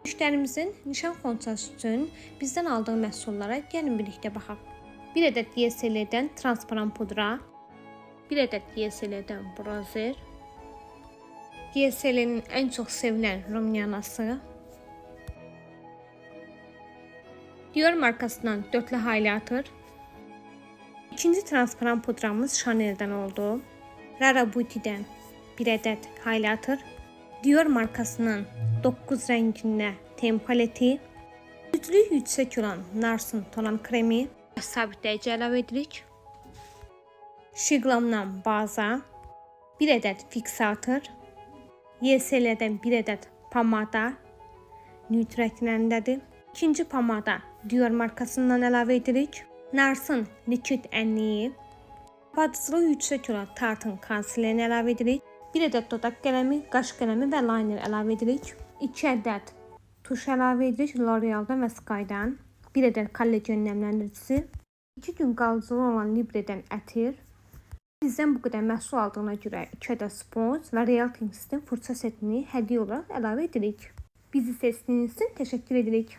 Müştərimizin nişan xonçası üçün bizdən aldığı məhsullara gəlin birlikdə baxaq. 1 ədəd YSL-dən transparan pudra, 1 ədəd YSL-dən bronzer, YSL-nin ən çox sevilən rumyanası, Dior markasından dörtlü highlighter, ikinci transparan pudramız Chanel-dən oldu, Rara Beauty-dən 1 ədəd highlighter, Dior markasının 9 rəngində ten paleti, güclük yüksək olan Nars'ın tonan kremi, sabitləyici əlavə edirik, Shiglamdan baza, 1 ədəd fiksator, YSL-dən 1 ədəd pomada, nude rənglərindədir. İkinci pomada Dior markasından əlavə edirik, Nars'ın likid ənliyi, qapadıcılığı yüksək olan Tarte'ın konsilerini əlavə edirik, 1 ədəd dodaq qələmi, qaş qələmi və liner əlavə edirik, 2 ədəd tuş əlavə edirik L'Oreal'dan və Sky'dan, 1 ədəd kollagen nəmləndiricisi, 2 gün qalıcılığı olan Libre'dən ətir. Bizdən bu qədər məhsul aldığına görə 2 ədəd spons və Real Kings'in fırça setini hədiyyə olaraq əlavə edirik. Bizi seçdiyiniz üçün təşəkkür edirik.